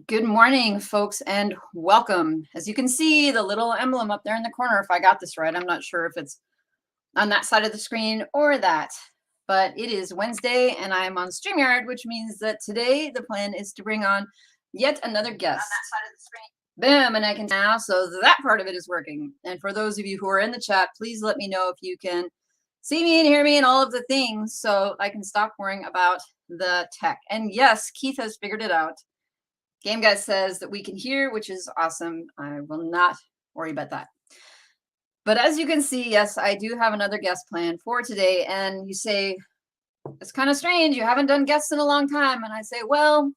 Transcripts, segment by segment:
Good morning, folks, and welcome. As you can see, the little emblem up there in the corner, if I got this right, I'm not sure if it's on that side of the screen or that, but it is Wednesday and I'm on StreamYard, which means that today the plan is to bring on yet another guest. On that side of the screen. Bam, and I can now, so that part of it is working. And for those of you who are in the chat, please let me know if you can see me and hear me and all of the things so I can stop worrying about the tech. And yes, Keith has figured it out. Game Guy says that we can hear, which is awesome. I will not worry about that. But as you can see, yes, I do have another guest plan for today. And you say, it's kind of strange. You haven't done guests in a long time. And I say, well,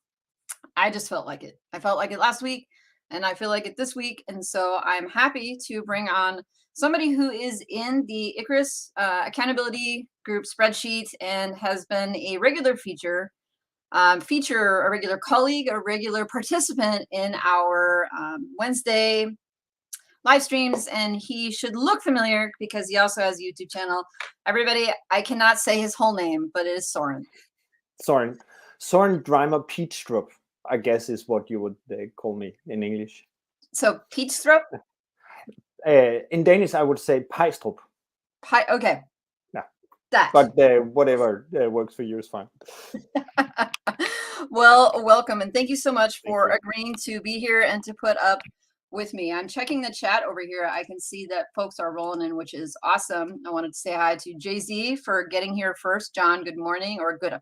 I just felt like it. I felt like it last week and I feel like it this week. And so I'm happy to bring on somebody who is in the Icarus accountability group spreadsheet and has been a regular a regular colleague, a regular participant in our Wednesday live streams, and he should look familiar because he also has a YouTube channel. Everybody, I cannot say his whole name, but it is Soren. Soren Dreimer Peachstrup, I guess is what you would call me in English. So Peachstrup? In Danish, I would say Pejstrup. Okay. Yeah. That. But whatever works for you is fine. Well, welcome, and thank you so much for agreeing to be here and to put up with me. I'm checking the chat over here. I can see that folks are rolling in, which is awesome. I wanted to say hi to Jay-Z for getting here first. John, good morning or good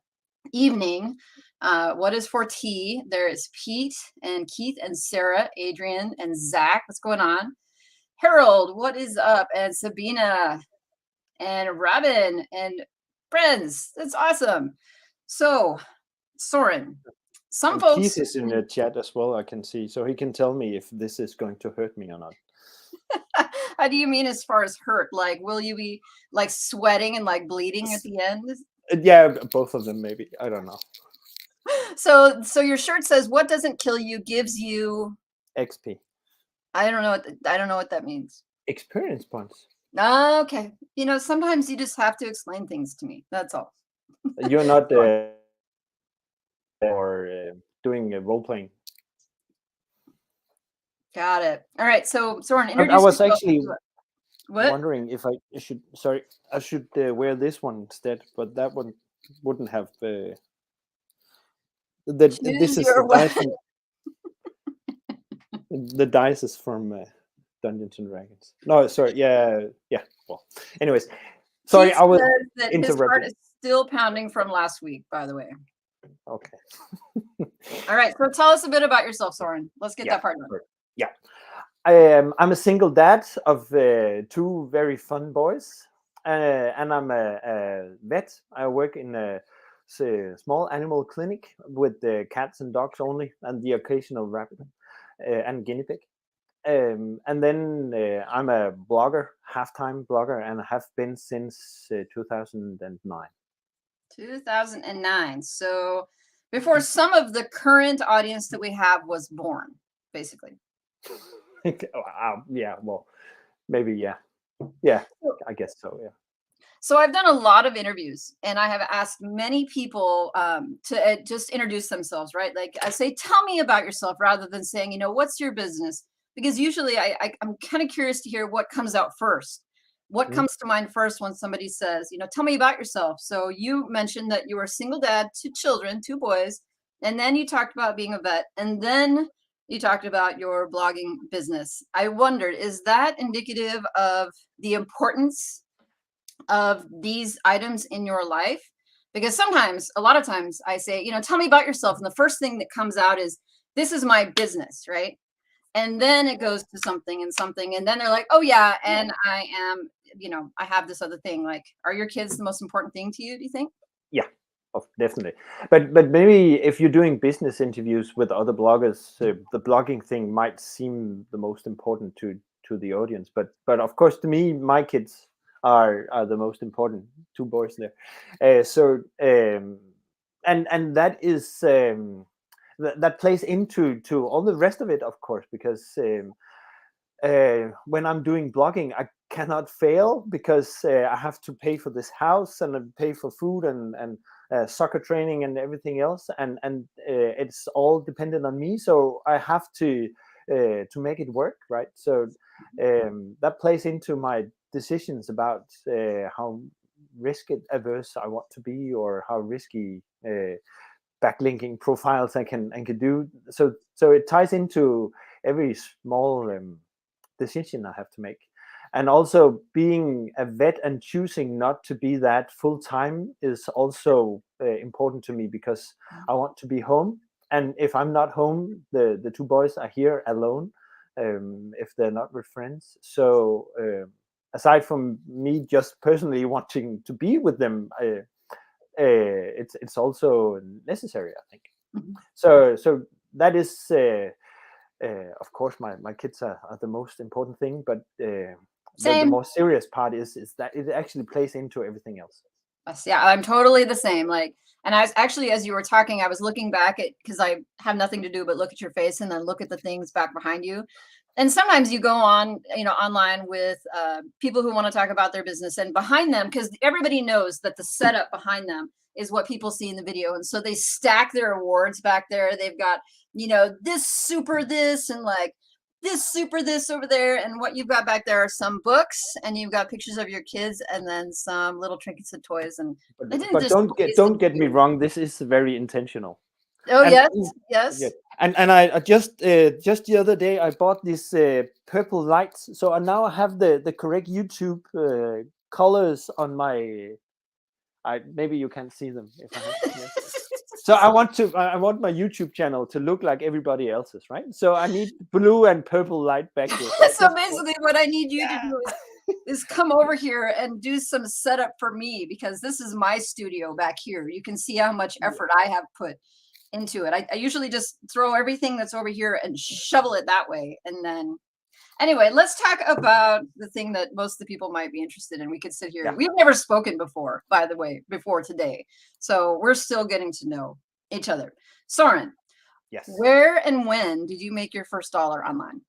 evening. What is for tea? There is Pete and Keith and Sarah, Adrian and Zach. What's going on? Harold, what is up? And Sabina and Robin and friends. That's awesome. So, Soren, some folks. Keith is in the chat as well, I can see, so he can tell me if this is going to hurt me or not. How do you mean as far as hurt? Like, will you be like sweating and like bleeding at the end? Yeah, both of them maybe. I don't know. So your shirt says, "What doesn't kill you gives you XP." I don't know what that means. Experience points. Okay, you know, sometimes you just have to explain things to me. That's all. You're not doing role playing. Got it. All right. So Soren, I was actually what? wondering if I should. Sorry, I should wear this one instead, but that one wouldn't have. This is the dice. The dice is from Dungeons and Dragons. No, sorry. Yeah. Well, anyways, sorry, Keith I was that his heart is still pounding from last week, by the way. Okay. All right. So tell us a bit about yourself, Soren. Let's get that part done. Yeah. I'm a single dad of two very fun boys, and I'm a vet. I work in a small animal clinic with cats and dogs only, and the occasional rabbit and guinea pig. And then I'm a blogger, half-time blogger, and have been since 2009. 2009. So before some of the current audience that we have was born, basically. Yeah, well, maybe, yeah, I guess so, yeah. So I've done a lot of interviews, and I have asked many people to just introduce themselves, right? Like I say, tell me about yourself rather than saying, you know, what's your business? Because usually I'm kind of curious to hear what comes out first. What comes to mind first when somebody says, you know, tell me about yourself. So you mentioned that you were a single dad, 2 children, 2 boys, and then you talked about being a vet, and then you talked about your blogging business. I wondered, is that indicative of the importance of these items in your life? Because a lot of times I say, you know, tell me about yourself. And the first thing that comes out is, this is my business, right? And then it goes to something. And then they're like, oh yeah, and I am, you know, I have this other thing. Like, are your kids the most important thing to you, do you think? Yeah, definitely. But maybe if you're doing business interviews with other bloggers, the blogging thing might seem the most important to the audience. But of course, to me, my kids are the most important, 2 boys there. And that is that plays into all the rest of it, of course, because when I'm doing blogging, cannot fail because I have to pay for this house and I pay for food and soccer training and everything else, and it's all dependent on me. So I have to make it work, right? So that plays into my decisions about how risk averse I want to be, or how risky backlinking profiles I can do. So it ties into every small decision I have to make. And also being a vet and choosing not to be that full time is also important to me, because I want to be home. And if I'm not home, the two boys are here alone, if they're not with friends. So aside from me just personally wanting to be with them, it's also necessary, I think. Mm-hmm. So that is, of course, my kids are the most important thing, but the more serious part is that it actually plays into everything else. Yeah, I'm totally the same. Like, and I was actually, as you were talking, I was looking back at, because I have nothing to do but look at your face and then look at the things back behind you. And sometimes you go on, online with people who want to talk about their business, and behind them, because everybody knows that the setup behind them is what people see in the video. And so they stack their awards back there. They've got, this super this and like this super this over there, and what you've got back there are some books, and you've got pictures of your kids, and then some little trinkets and toys. And but don't get me wrong, this is very intentional. Oh, and, yes. Yeah. And I just the other day I bought these purple lights, so now I have the correct YouTube colors on my. Maybe you can't see them if I have. Yes. So I want my YouTube channel to look like everybody else's, right? So I need blue and purple light back here. So basically what I need you to do is come over here and do some setup for me, because this is my studio back here. You can see how much effort I have put into it. I usually just throw everything that's over here and shovel it that way. And then anyway, let's talk about the thing that most of the people might be interested in. We could sit here. Yeah. We've never spoken before, by the way, before today. So we're still getting to know each other. Soren. Yes. Where and when did you make your first dollar online?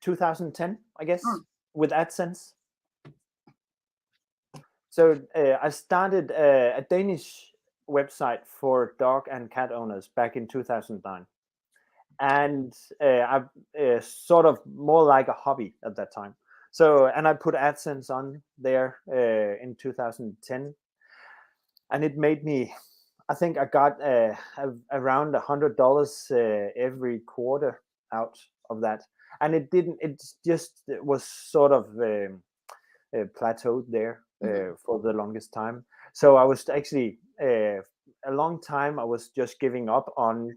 2010, I guess, with AdSense. So I started a Danish website for dog and cat owners back in 2009. And I sort of more like a hobby at that time. So, and I put AdSense on there in 2010. And it made me, I think I got around $100 every quarter out of that. And it just was sort of plateaued there for the longest time. So I was actually, a long time, I was just giving up on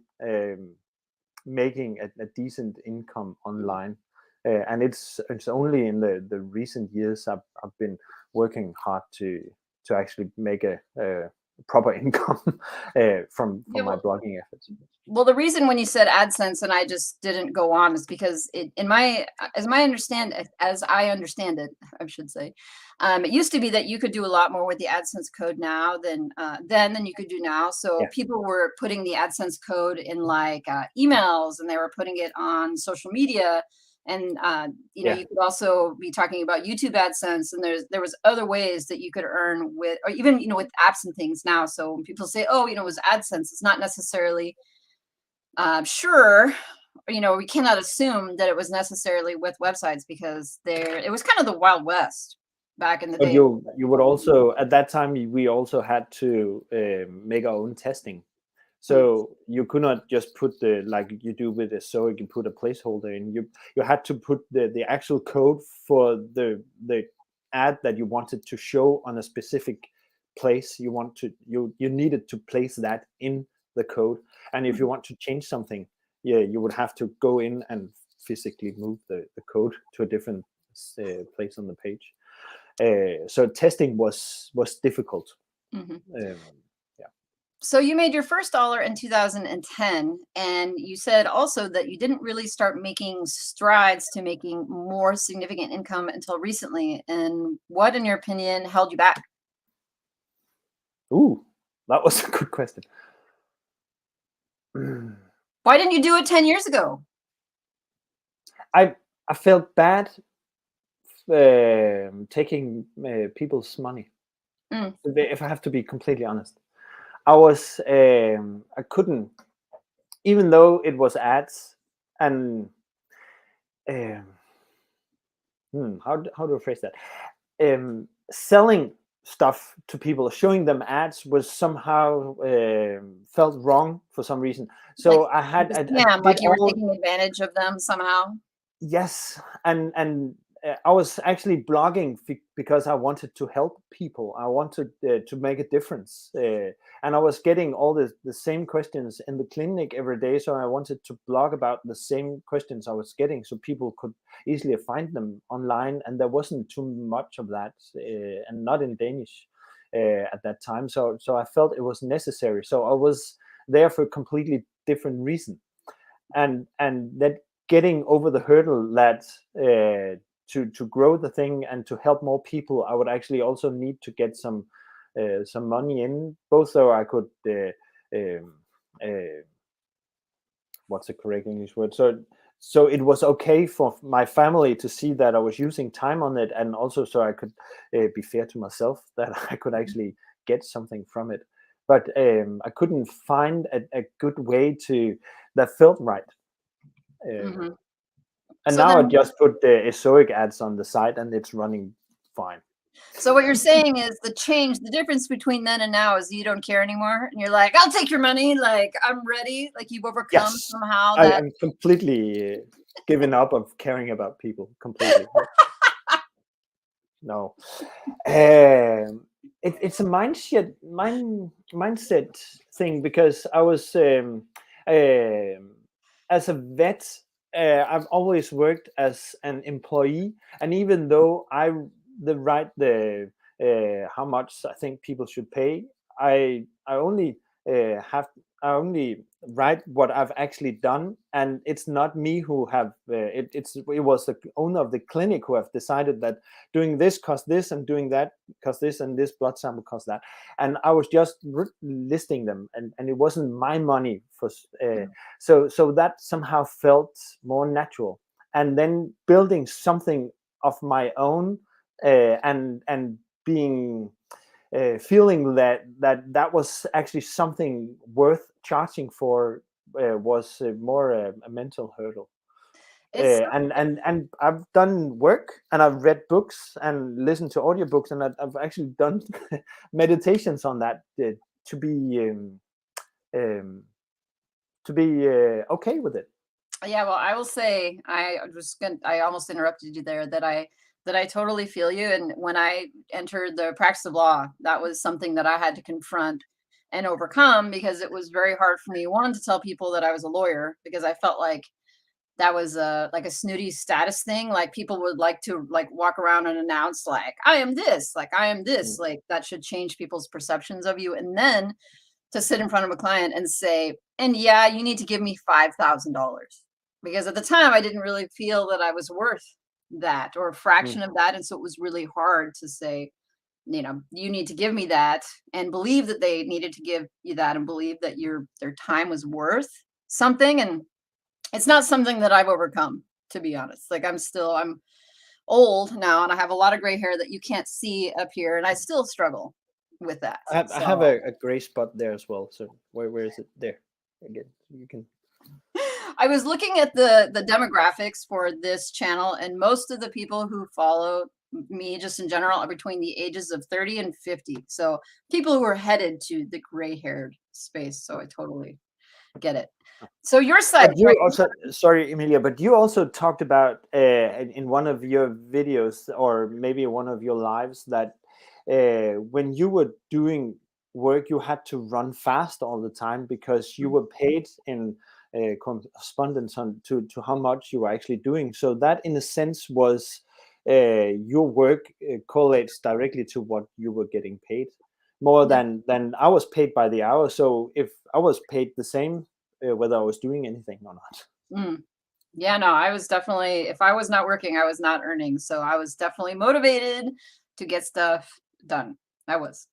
making a decent income online. And it's only in the recent years I've been working hard to actually make a proper income from my blogging efforts. Well, the reason when you said AdSense and I just didn't go on is because as I understand it, I should say, it used to be that you could do a lot more with the AdSense code now than you could do now. So people were putting the AdSense code in like emails, and they were putting it on social media. And you could also be talking about YouTube AdSense, and there was other ways that you could earn with, or even with apps and things now. So when people say, oh, it was AdSense, it's not necessarily sure. We cannot assume that it was necessarily with websites, because it was kind of the Wild West back in the day. You would also, at that time, we also had to make our own testing. So you could not just put like you do with a SEO, you can put a placeholder in. You had to put the actual code for the ad that you wanted to show on a specific place. You needed to place that in the code. And if you want to change something, you would have to go in and physically move the code to a different place on the page. So testing was difficult. So you made your first dollar in 2010, and you said also that you didn't really start making strides to making more significant income until recently. And what, in your opinion, held you back? Ooh, that was a good question. Why didn't you do it 10 years ago? I felt bad taking people's money. Mm. If I have to be completely honest, I couldn't, even though it was ads and um, how do I phrase that? Selling stuff to people, showing them ads was somehow felt wrong for some reason. Like So I scam, did like you were all. taking advantage of them somehow. Yes, and I was actually blogging because I wanted to help people. I wanted to make a difference, and I was getting all the same questions in the clinic every day. So I wanted to blog about the same questions I was getting, so people could easily find them online. And there wasn't too much of that, and not in Danish at that time. So I felt it was necessary. So I was there for a completely different reason, and that getting over the hurdle that to grow the thing and to help more people, I would actually also need to get some money in, both so I could um, what's the correct English word? So it was okay for my family to see that I was using time on it, and also so I could be fair to myself that I could actually get something from it. But I couldn't find a good way to that felt right. Hmm. And So now I then, just put the esoic ads on the site, and it's running fine. so what you're saying is the difference between then and now is you don't care anymore, and you're like, I'll take your money, like I'm ready, like you've overcome Yes, somehow I that. am completely given up of caring about people completely. No, it's a mindset thing, because I was um, as a vet. I've always worked as an employee, and even though the how much I think people should pay, I only have I only write what I've actually done, and it's not me who have it was the owner of the clinic who have decided that doing this costs this and doing that costs this and this blood sample costs that, and I was just listing them, and it wasn't my money for so that somehow felt more natural, and then building something of my own, and being feeling that was actually something worth charging for, was more a mental hurdle. It's And I've done work, and I've read books and listened to audiobooks, and I've actually done meditations on that, to be um, okay with it. Yeah, well, I will say I almost interrupted you there, that I totally feel you. And when I entered the practice of law, that was something that I had to confront and overcome, because it was very hard for me, one, to tell people that I was a lawyer, because I felt like that was a like a snooty status thing. Like people would like to like walk around and announce like I am this, like I am Mm, this, like that should change people's perceptions of you. And then to sit in front of a client and say, and yeah, you need to give me $5,000. Because at the time I didn't really feel that I was worth that, or a mm, fraction of that. And so it was really hard to say, you need to give me that, and believe that they needed to give you that, and believe that their time was worth something. And it's not something that I've overcome, to be honest. Like I'm old now, and I have a lot of gray hair that you can't see up here, and I still struggle with that. I have So a gray spot there as well. So where is it? There again. You can. I was looking at the demographics for this channel, and most of the people who follow me, just in general, are between the ages of 30 and 50. So people who are headed to the gray-haired space. So I totally get it. So your site, But you right? also, sorry, Emilia, but you also talked about in one of your videos, or maybe one of your lives, that when you were doing work, you had to run fast all the time because you were paid in correspondence to how much you were actually doing. So that, in a sense, was your work correlates directly to what you were getting paid, more Yeah. than I was paid by the hour. So if I was paid the same, whether I was doing anything or not. Mm. Yeah, no, I was definitely, if I was not working, I was not earning. So I was definitely motivated to get stuff done. I was.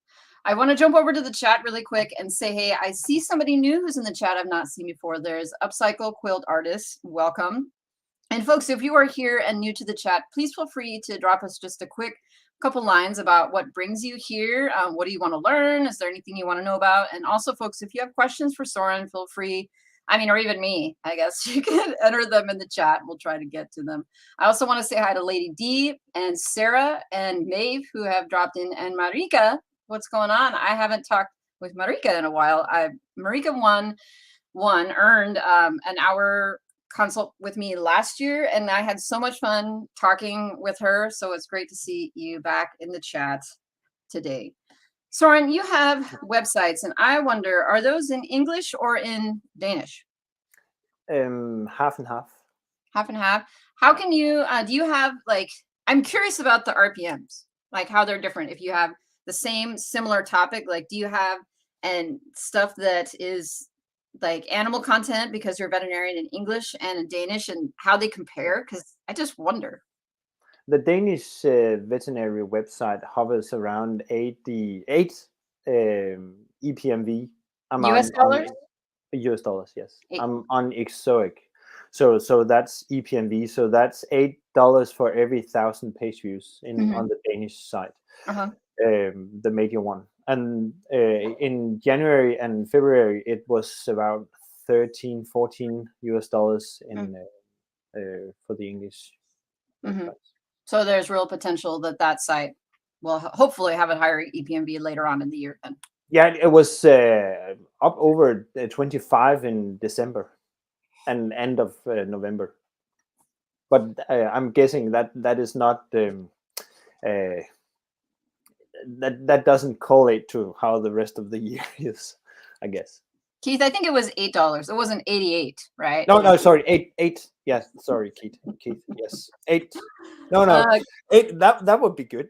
I want to jump over to the chat really quick and say, hey, I see somebody new who's in the chat I've not seen before. There's Upcycle Quilt Artist. Welcome. And folks, if you are here and new to the chat, please feel free to drop us just a quick couple lines about what brings you here. What do you want to learn? Is there anything you want to know about? And also, folks, if you have questions for Soren, feel free. I mean, or even me, I guess you can enter them in the chat. We'll try to get to them. I also want to say hi to Lady D and Sarah and Maeve who have dropped in, and Marika. What's going on? I haven't talked with Marika in a while. Marika earned an hour consult with me last year, and I had so much fun talking with her. So it's great to see you back in the chat today. Soren, you have websites, and I wonder, are those in English or in Danish? Half and half. Half and half. How can you, do you have like, I'm curious about the RPMs, like how they're different. If you have the same similar topic, like do you have and stuff that is like animal content because you're a veterinarian in English and in Danish, and how they compare? Because I just wonder. The Danish veterinary website hovers around 88 EPMV. US dollars? US dollars, yes. Eight. I'm on Exoic. So that's EPMV. So that's $8 for every 1,000 page views on the Danish site, the major one. And in January and February, it was about 13, 14 US dollars for the English websites. So there's real potential that site will hopefully have a higher EPMV later on in the year then. Yeah, it was up over 25 in December and end of November. But I'm guessing that is not that doesn't correlate to how the rest of the year is, I guess. Keith, I think it was $8. It wasn't 88, right? No, sorry, eight. Yes, sorry, Keith, yes, 8. No, 8. That would be good.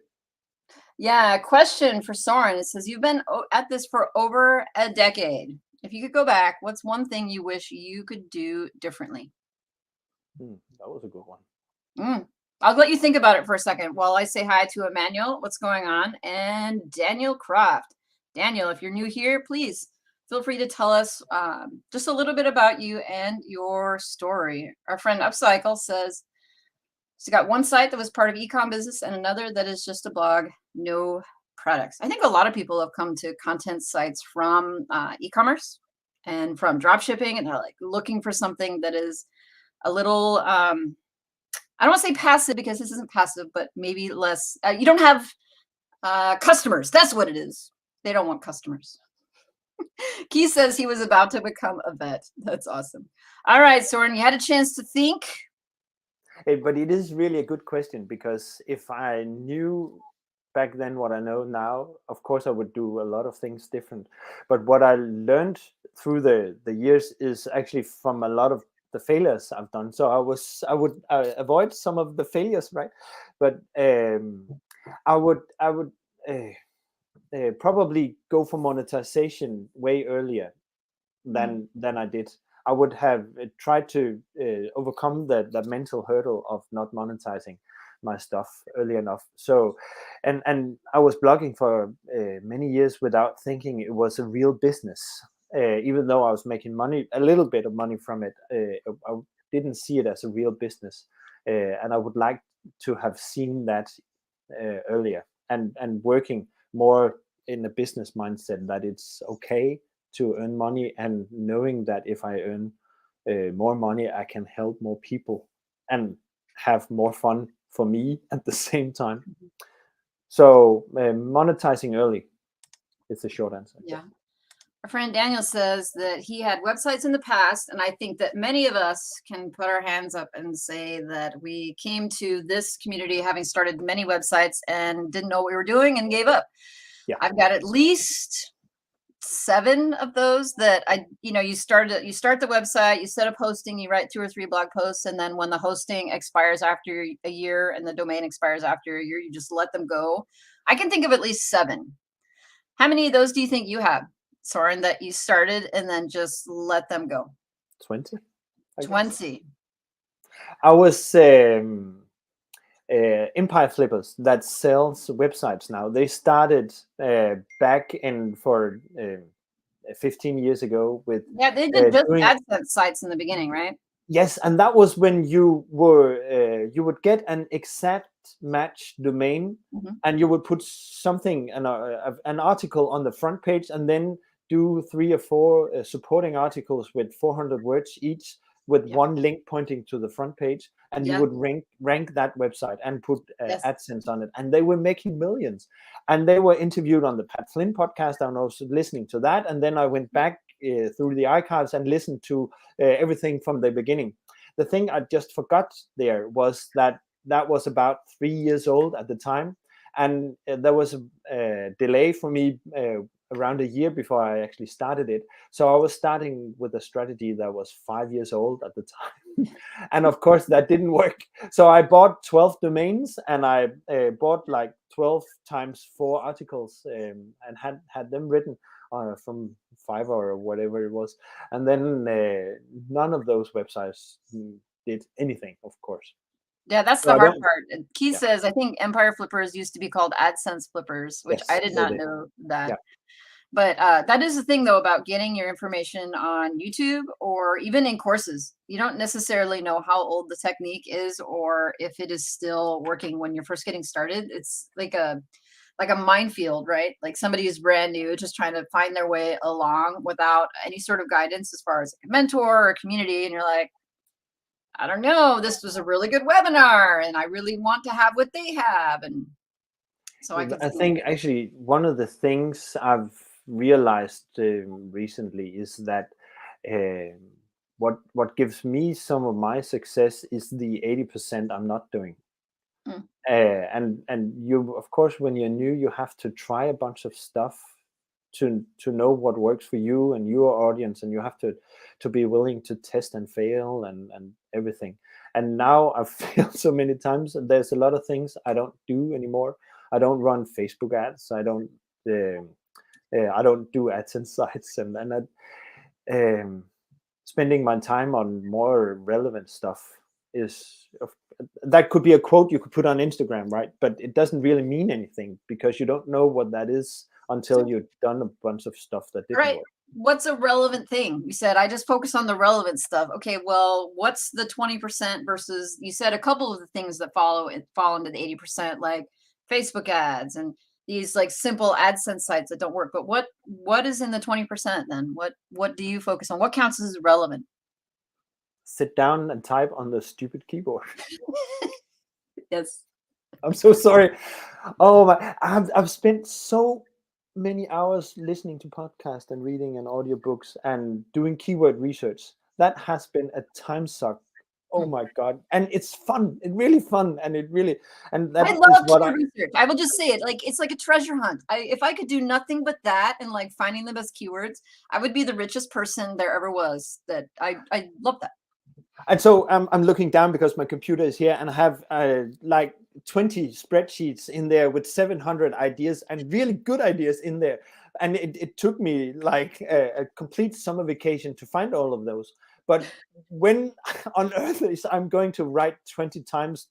Yeah, question for Soren. It says, you've been at this for over a decade. If you could go back, what's one thing you wish you could do differently? That was a good one. I'll let you think about it for a second while I say hi to Emmanuel. What's going on? And Daniel Croft. Daniel, if you're new here, please feel free to tell us just a little bit about you and your story. Our friend Upcycle says, she's got one site that was part of ecom business and another that is just a blog, no products. I think a lot of people have come to content sites from e-commerce and from drop shipping, and they're like looking for something that is a little, I don't want to say passive because this isn't passive, but maybe less, you don't have customers. That's what it is. They don't want customers. Keith says he was about to become a vet. That's awesome. All right, Soren, you had a chance to think. But it is really a good question, because if I knew back then what I know now, of course I would do a lot of things different. But what I learned through the years is actually from a lot of the failures I've done. So I would avoid some of the failures, right? But I would probably go for monetization way earlier than I did. I would have tried to overcome that mental hurdle of not monetizing my stuff early enough. So, and I was blogging for many years without thinking it was a real business. Even though I was making money, a little bit of money from it, I didn't see it as a real business. And I would like to have seen that earlier, and working more in a business mindset, that it's okay to earn money, and knowing that if I earn more money, I can help more people and have more fun for me at the same time. So monetizing early is the short answer. Yeah. Our friend Daniel says that he had websites in the past, and I think that many of us can put our hands up and say that we came to this community having started many websites and didn't know what we were doing and gave up. Yeah. I've got at least 7 of those that you start the website, you set up hosting, you write 2 or 3 blog posts, and then when the hosting expires after a year and the domain expires after a year, you just let them go. I can think of at least 7. How many of those do you think you have, Soren, that you started and then just let them go? 20. 20. I was Empire Flippers that sells websites now. They started back in 15 years ago with they did just AdSense sites in the beginning, right? Yes, and that was when you would get an exact match domain, and you would put something, an article on the front page, and then do 3 or 4 supporting articles with 400 words each, with Yep. one link pointing to the front page, and you Yep. would rank that website and put Yes. AdSense on it, and they were making millions. And they were interviewed on the Pat Flynn podcast. I was listening to that, and then I went back through the archives and listened to everything from the beginning. The thing I just forgot there was that was about 3 years old at the time, and there was a delay for me around a year before I actually started it. So I was starting with a strategy that was 5 years old at the time. And of course that didn't work. So I bought 12 domains, and I bought like 12 times 4 articles, and had them written from Fiverr or whatever it was. And then none of those websites did anything, of course. Yeah, that's So the I hard don't. part. Keith Yeah. says, I think Empire Flippers used to be called AdSense Flippers, which I Yes, did they not did. know that. Yeah. But that is the thing, though, about getting your information on YouTube or even in courses. You don't necessarily know how old the technique is or if it is still working when you're first getting started. It's like a minefield, right? Like somebody who's brand new, just trying to find their way along without any sort of guidance as far as a mentor or community. And you're like, I don't know, this was a really good webinar and I really want to have what they have. And so I can I see. think actually one of the things I've realized recently is that um, what gives me some of my success is the 80% I'm not doing. Mm. And you, of course, when you're new, you have to try a bunch of stuff to know what works for you and your audience, and you have to be willing to test and fail and everything. And now I've failed so many times, and there's a lot of things I don't do anymore. I don't run Facebook ads. I don't do AdSense sites, and spending my time on more relevant stuff is that could be a quote you could put on Instagram, right? But it doesn't really mean anything because you don't know what that is until you've done a bunch of stuff that didn't Right. work. What's a relevant thing? You said I just focus on the relevant stuff. Okay, well, what's the 20% versus you said a couple of the things that fall into the 80%, like Facebook ads and these like simple AdSense sites that don't work. But what is in the 20% then? What do you focus on? What counts as relevant? Sit down and type on the stupid keyboard. Yes. I'm so sorry. Oh my! I've spent so many hours listening to podcasts and reading and audiobooks and doing keyword research. That has been a time suck. Oh my god! And it's fun. It's really fun, and I that is love what keyword research. I will just say it, like it's like a treasure hunt. If I could do nothing but that and like finding the best keywords, I would be the richest person there ever was. That I love that. And so I'm looking down because my computer is here, and I have like 20 spreadsheets in there with 700 ideas and really good ideas in there. And it took me like a complete summer vacation to find all of those. But when on earth is I'm going to write 20 times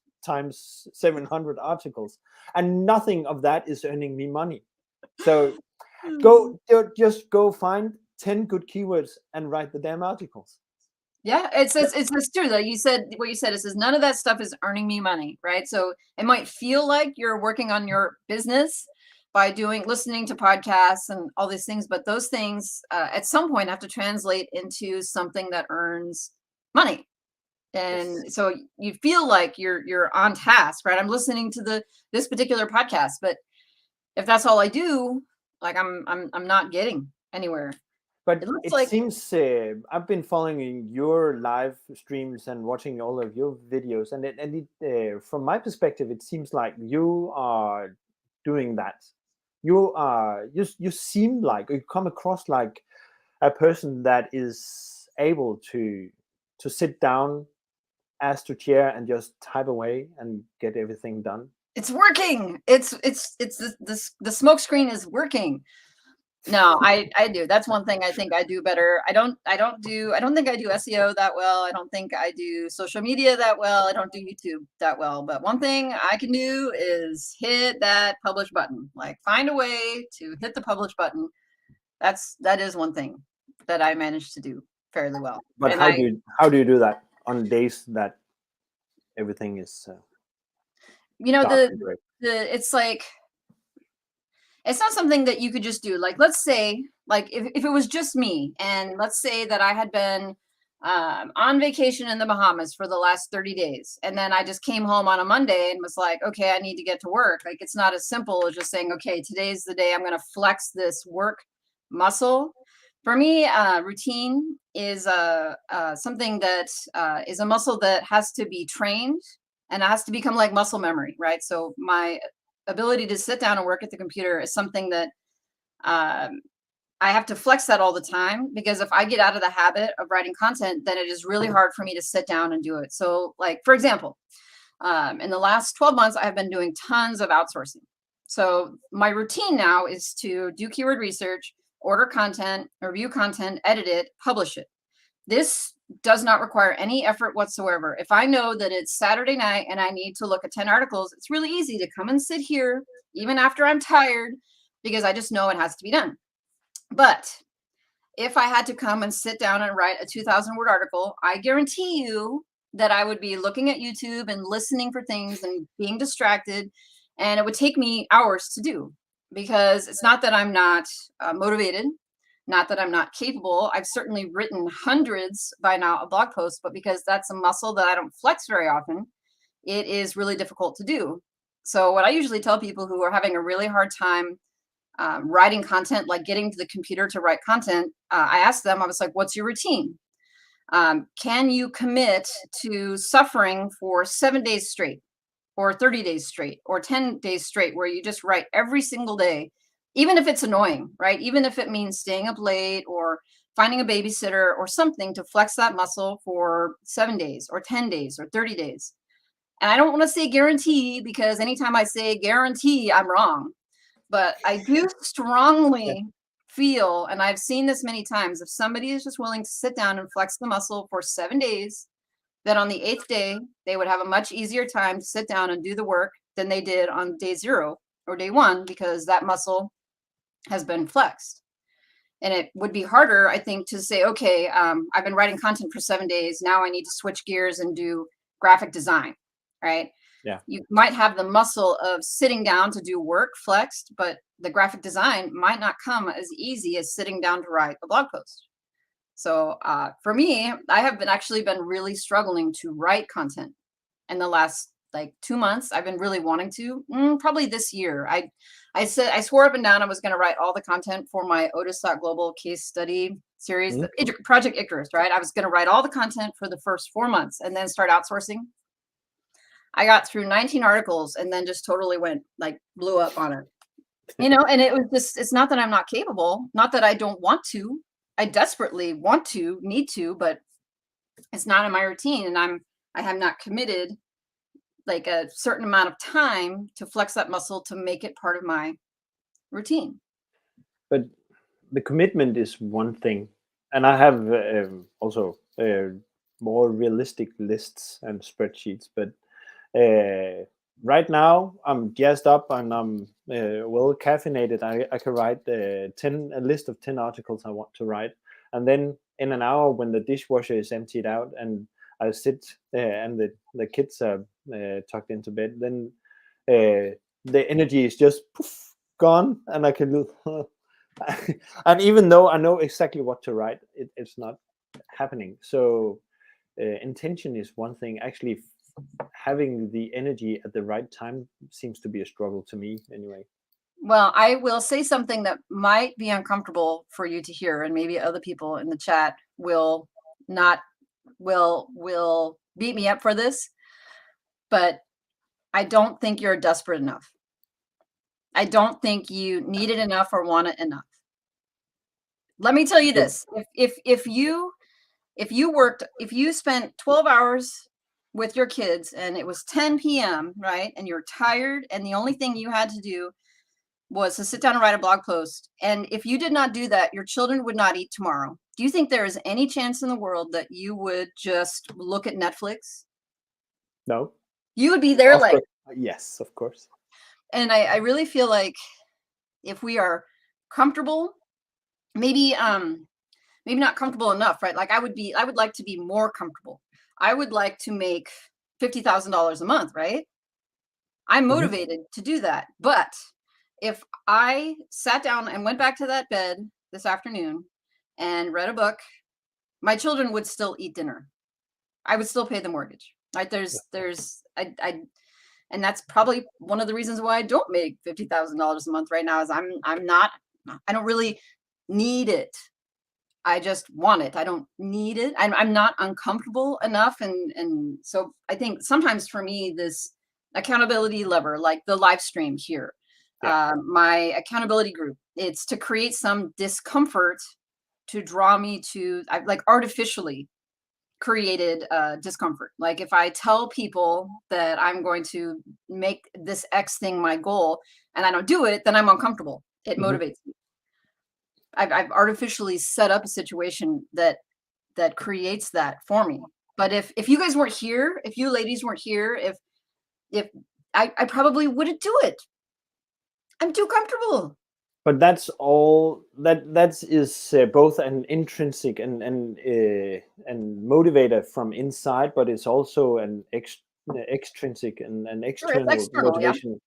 700 articles, and nothing of that is earning me money. So just go find 10 good keywords and write the damn articles. Yeah, it's true though. You said what you said. It says none of that stuff is earning me money, right? So it might feel like you're working on your business by listening to podcasts and all these things, but those things at some point have to translate into something that earns money. And Yes. so you feel like you're on task, right? I'm listening to this particular podcast, but if that's all I do, like I'm not getting anywhere. But It looks it like seems I've been following your live streams and watching all of your videos, and from my perspective, it seems like you are doing that. You seem like you come across like a person that is able to sit down, ass to chair, and just type away and get everything done. it's working. It's the smoke screen is working. No, I do. That's one thing I think I do better. I don't think I do SEO that well. I don't think I do social media that well. I don't do YouTube that well. But one thing I can do is hit that publish button. Like find a way to hit the publish button. That is one thing that I managed to do fairly well. But And how do you do that on days that everything is You know, dark and gray. it's like, it's not something that you could just do. Like, let's say, like, if it was just me, and let's say that I had been on vacation in the Bahamas for the last 30 days, and then I just came home on a Monday and was like, okay, I need to get to work. Like, it's not as simple as just saying, okay, today's the day I'm going to flex this work muscle. For me, routine is something that is a muscle that has to be trained, and it has to become like muscle memory, right? So my ability to sit down and work at the computer is something that I have to flex that all the time, because if I get out of the habit of writing content, then it is really hard for me to sit down and do it. So, like, for example, in the last 12 months, I have been doing tons of outsourcing. So my routine now is to do keyword research, order content, review content, edit it, publish it. This does not require any effort whatsoever. If I know that it's Saturday night and I need to look at 10 articles, it's really easy to come and sit here, even after I'm tired, because I just know it has to be done. But if I had to come and sit down and write a 2,000 word article, I guarantee you that I would be looking at YouTube and listening for things and being distracted. And it would take me hours to do, because it's not that I'm not motivated, not that I'm not capable. I've certainly written hundreds by now of blog posts, but because that's a muscle that I don't flex very often, it is really difficult to do. So what I usually tell people who are having a really hard time writing content, like getting to the computer to write content, I asked them, I was like, what's your routine? Can you commit to suffering for 7 days straight, or 30 days straight, or 10 days straight, where you just write every single day, even if it's annoying, right? Even if it means staying up late or finding a babysitter or something to flex that muscle for 7 days or 10 days or 30 days. And I don't want to say guarantee, because anytime I say guarantee, I'm wrong. But I do strongly feel, and I've seen this many times, if somebody is just willing to sit down and flex the muscle for 7 days, then on the 8th day, they would have a much easier time to sit down and do the work than they did on day 0 or day 1, because that muscle has been flexed. And it would be harder, I think, to say, okay, I've been writing content for 7 days. Now I need to switch gears and do graphic design, right? Yeah. You might have the muscle of sitting down to do work flexed, but the graphic design might not come as easy as sitting down to write a blog post. So for me, I have actually been really struggling to write content in the last like 2 months. I've been really wanting to, probably this year. I said, I swore up and down I was going to write all the content for my Otis.global case study series, the Project Icarus, right? I was going to write all the content for the first 4 months and then start outsourcing. I got through 19 articles and then just totally went, like, blew up on it. And it was just, it's not that I'm not capable, not that I don't want to. I desperately want to, need to, but it's not in my routine, and I have not committed like a certain amount of time to flex that muscle to make it part of my routine. But the commitment is one thing, and I have also more realistic lists and spreadsheets. But right now I'm jazzed up and I'm well caffeinated. I can write a list of 10 articles I want to write, and then in an hour, when the dishwasher is emptied out and I sit and the kids are tucked into bed, then the energy is just poof, gone, and I can and even though I know exactly what to write, it's not happening. So intention is one thing. Actually, having the energy at the right time seems to be a struggle to me anyway. Well, I will say something that might be uncomfortable for you to hear, and maybe other people in the chat will not will beat me up for this, but I don't think you're desperate enough. I don't think you need it enough or want it enough. Let me tell you this. If you spent 12 hours with your kids and it was 10 p.m., right? And you're tired, and the only thing you had to do was to sit down and write a blog post. And if you did not do that, your children would not eat tomorrow. Do you think there is any chance in the world that you would just look at Netflix? No. You would be there Of like, course. Yes, of course. and I really feel like if we are comfortable, maybe not comfortable enough, right? Like I would like to be more comfortable. I would like to make $50,000 a month, right? I'm Mhm. motivated to do that. But if I sat down and went back to that bed this afternoon and read a book, my children would still eat dinner. I would still pay the mortgage. Right? I and that's probably one of the reasons why I don't make $50,000 a month right now is I don't really need it. I just want it. I don't need it. I'm not uncomfortable enough. And so I think sometimes for me, this accountability lever, like the live stream here, Yeah. my accountability group, it's to create some discomfort to draw me to, I like artificially created discomfort. Like if I tell people that I'm going to make this X thing my goal and I don't do it, then I'm uncomfortable. It Mhm. motivates me. I've artificially set up a situation that creates that for me. But if you guys weren't here, if you ladies weren't here, if I probably wouldn't do it. I'm too comfortable. But that's all that is both an intrinsic and motivator from inside, but it's also an extrinsic and an Sure, it's external external, yeah. motivation,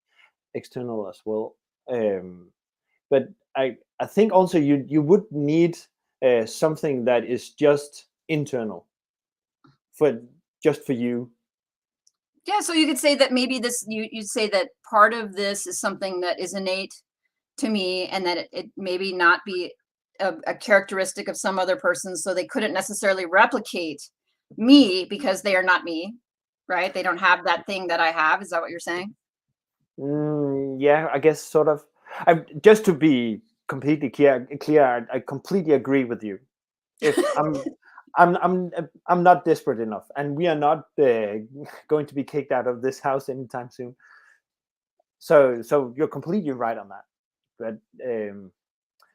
external as well. But I think also you would need something that is just internal for just for you. Yeah, so you could say that maybe this you'd say that part of this is something that is innate to me and that it maybe not be a characteristic of some other person, so they couldn't necessarily replicate me because they are not me, right? They don't have that thing that I have. Is that what you're saying? Yeah, I guess sort of. Just to be completely clear, I completely agree with you. If I'm not desperate enough, and we are not going to be kicked out of this house anytime soon. So you're completely right on that. But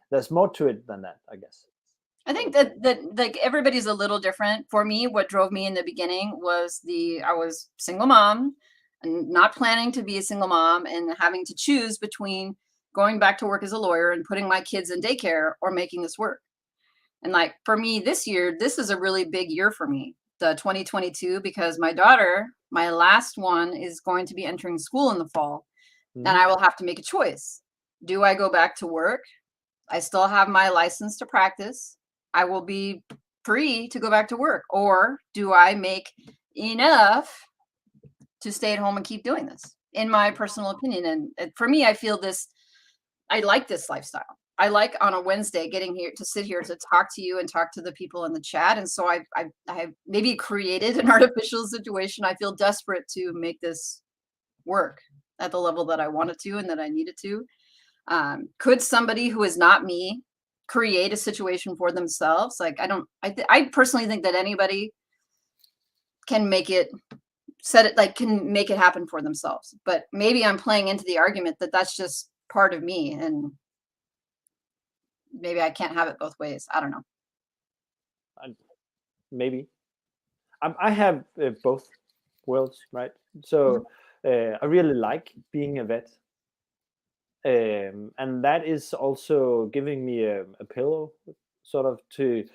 there's more to it than that, I guess. I I think would say. that like everybody's a little different. For me, what drove me in the beginning was I was single mom and not planning to be a single mom and having to choose between going back to work as a lawyer and putting my kids in daycare or making this work. And like for me this year, this is a really big year for me, the 2022, because my daughter, my last one, is going to be entering school in the fall. And Mhm. I will have to make a choice. Do I go back to work? I still have my license to practice. I will be free to go back to work. Or do I make enough to stay at home and keep doing this? In my personal opinion. And for me, I feel this, I like this lifestyle. I like on a Wednesday getting here to sit here to talk to you and talk to the people in the chat. And so I have maybe created an artificial situation. I feel desperate to make this work at the level that I wanted to and that I needed to. Could somebody who is not me create a situation for themselves? Like I don't, I personally think that anybody can make it, set it, like can make it happen for themselves. But maybe I'm playing into the argument that that's just part of me, and maybe I can't have it both ways. I don't know. I- Maybe I have both worlds, right? Mhm. So I really like being a vet, and that is also giving me a pillow, sort of to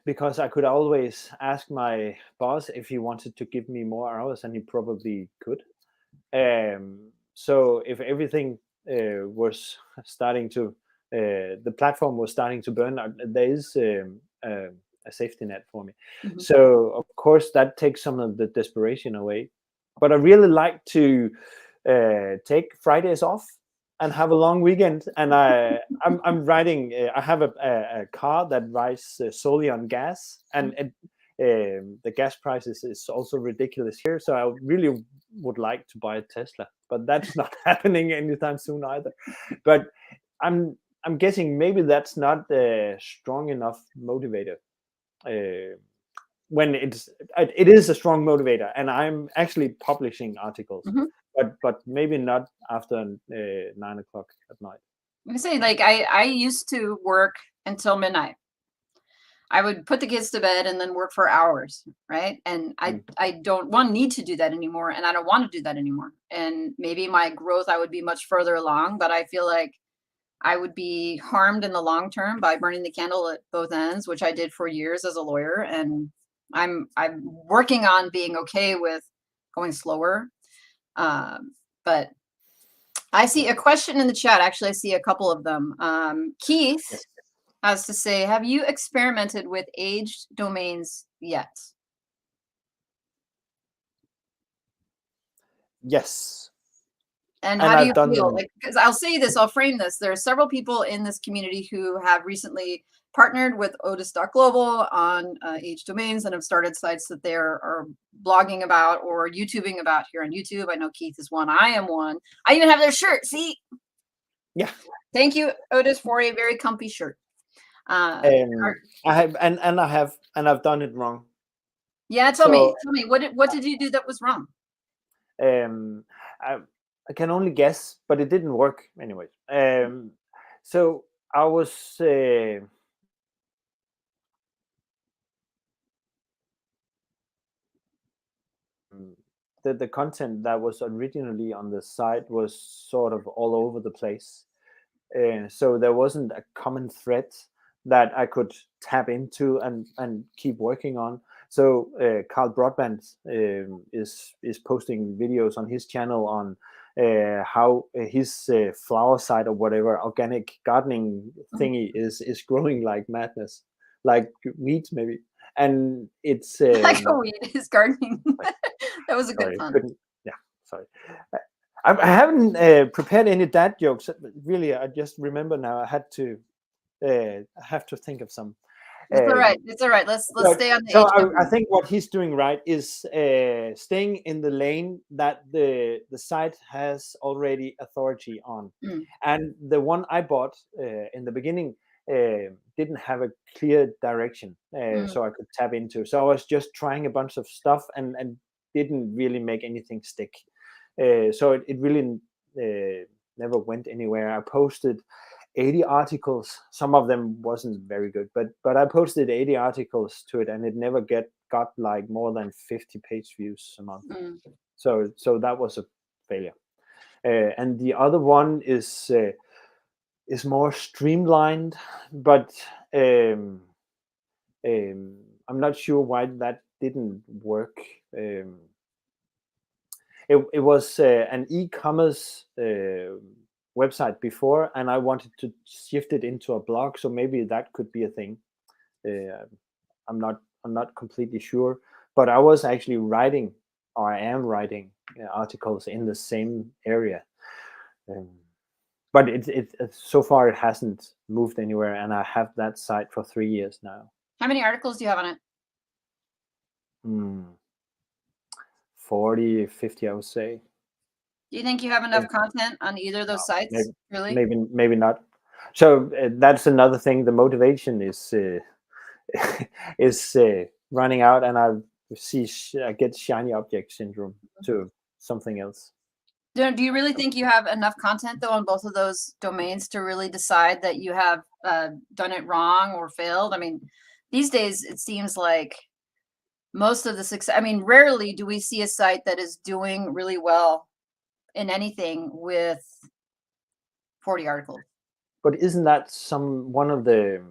because I could always ask my boss if he wanted to give me more hours, and he probably could. So if everything was starting to, the platform was starting to burn out, there is a safety net for me. Mhm. So of course that takes some of the desperation away. But I really like to take Fridays off and have a long weekend. And I'm riding. I have a car that rides solely on gas, and the gas prices is also ridiculous here. So I really would like to buy a Tesla, but that's not happening anytime soon either. But I'm guessing maybe that's not a strong enough motivator. Uh, when it is a strong motivator, and I'm actually publishing articles, Mhm. but maybe not after 9 o'clock at night. I say like I used to work until midnight. I would put the kids to bed and then work for hours, right? And Mm. I don't one need to do that anymore, and I don't want to do that anymore. And maybe my growth, I would be much further along, but I feel like I would be harmed in the long term by burning the candle at both ends, which I did for years as a lawyer. And I'm working on being okay with going slower. But I see a question in the chat. Actually, I see a couple of them. Keith Yes. has to say, have you experimented with aged domains yet? Yes. And And how do I've you done feel? them. Like, because I'll say this, I'll frame this. There are several people in this community who have recently partnered with Otis.global on age domains and have started sites that they are blogging about or YouTubing about here on YouTube. I know Keith is one. I am one. I even have their shirt. See? Yeah. Thank you, Otis, for a very comfy shirt. I have, and I've done it wrong. Yeah, tell me, what did you do that was wrong? Um, I can only guess, but it didn't work anyway. So I was the content that was originally on the site was sort of all over the place. So there wasn't a common thread that I could tap into and keep working on. So Carl Broadband is posting videos on his channel on how his flower site or whatever organic gardening thingy is growing like madness, like weeds maybe. And it's Like a weed is gardening. That was a good sorry, pun. couldn't. Yeah, sorry. I haven't prepared any dad jokes. Really, I just remember now. I have to think of some. It's all right. Um, It's all right. Let's so stay on the so age I domain. think what he's doing right is staying in the lane that the site has already authority on. Mm. And the one I bought in the beginning didn't have a clear direction, so I could tap into. So I was just trying a bunch of stuff and didn't really make anything stick. So it really never went anywhere. I posted 80 articles. Some of them wasn't very good, but I posted 80 articles to it, and it never got like more than 50 page views a month. So that was a failure. And the other one is more streamlined, but I'm not sure why that didn't work. It was an e-commerce website before, and I wanted to shift it into a blog, so maybe that could be a thing. I'm not completely sure, but I was actually writing, or I am writing articles in the same area. But it so far it hasn't moved anywhere, and I have that site for 3 years now. How many articles do you have on it? 40, 50, I would say. Do you think you have enough content on either of those sites? Really? Maybe not. So that's another thing. The motivation is is running out, and I get shiny object syndrome to something else. Do you really think you have enough content though on both of those domains to really decide that you have done it wrong or failed? I mean, these days it seems like most of the success. I mean, rarely do we see a site that is doing really well in anything with 40 articles. But isn't that one of the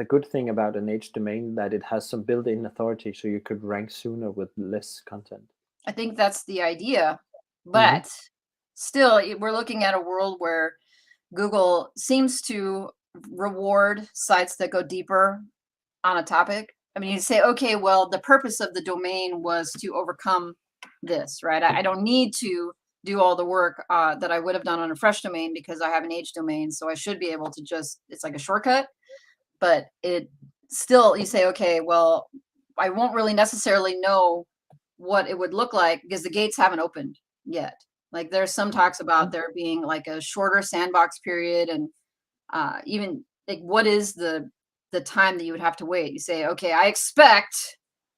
good thing about an H domain, that it has some built-in authority, so you could rank sooner with less content? I think that's the idea, but still, we're looking at a world where Google seems to reward sites that go deeper on a topic. I mean, you say, okay, well, the purpose of the domain was to overcome this, right? I don't need to do all the work that I would have done on a fresh domain because I have an age domain. So I should be able to just, it's like a shortcut, but it still, you say, okay, well, I won't really necessarily know what it would look like because the gates haven't opened yet. Like there's some talks about there being like a shorter sandbox period, and even like what is the time that you would have to wait. You say, okay, I expect,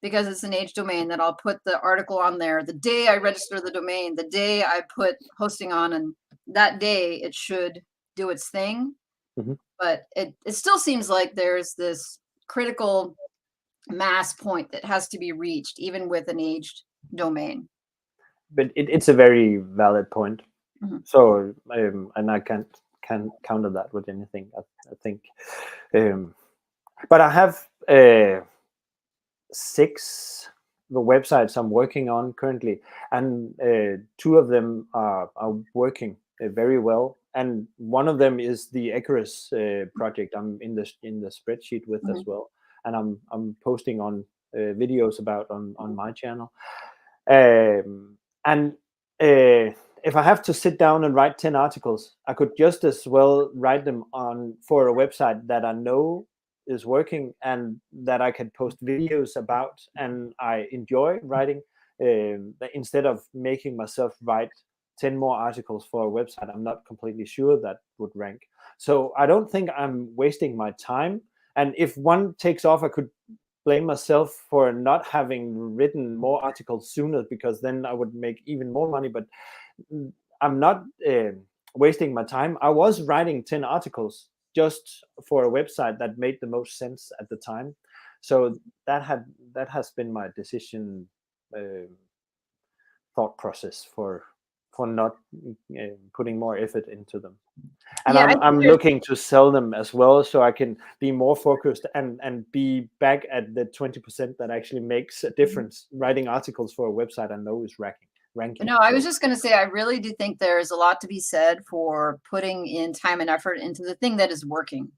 because it's an age domain, that I'll put the article on there the day I register the domain, the day I put hosting on, and that day it should do its thing. But it still seems like there's this critical mass point that has to be reached even with an aged domain. But it's a very valid point. So and I can't counter that with anything. I think, but I have 6 the websites I'm working on currently, and 2 of them are working very well. And one of them is the Icarus project I'm in the spreadsheet with as well, and I'm posting on videos about on my channel. And if I have to sit down and write 10 articles, I could just as well write them on for a website that I know is working and that I can post videos about and I enjoy writing, instead of making myself write 10 more articles for a website I'm not completely sure that would rank. So I don't think I'm wasting my time. And if one takes off, I could blame myself for not having written more articles sooner, because then I would make even more money. But I'm not wasting my time. I was writing 10 articles just for a website that made the most sense at the time. So that has been my decision, thought process for not putting more effort into them. And Yeah, I'm looking to sell them as well, so I can be more focused and be back at the 20% that actually makes a difference. Writing articles for a website I know is ranking. No, I was just going to say, I really do think there's a lot to be said for putting in time and effort into the thing that is working,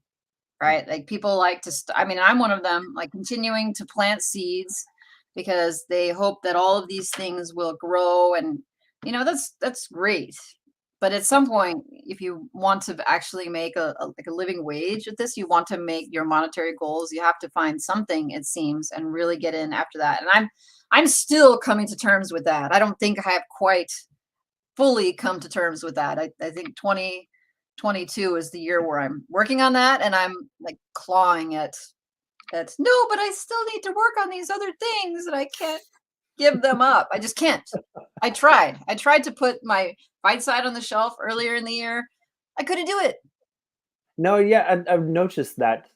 right? Like people like to, I mean, I'm one of them, like continuing to plant seeds because they hope that all of these things will grow, and that's great. But at some point, if you want to actually make like a living wage at this, you want to make your monetary goals, you have to find something, it seems, and really get in after that. And I'm still coming to terms with that. I don't think I have quite fully come to terms with that. I think 2022 is the year where I'm working on that, and I'm like clawing at no, but I still need to work on these other things and I can't give them up. I just can't. I tried to put my fight side on the shelf earlier in the year. I couldn't do it. No, yeah, I've noticed that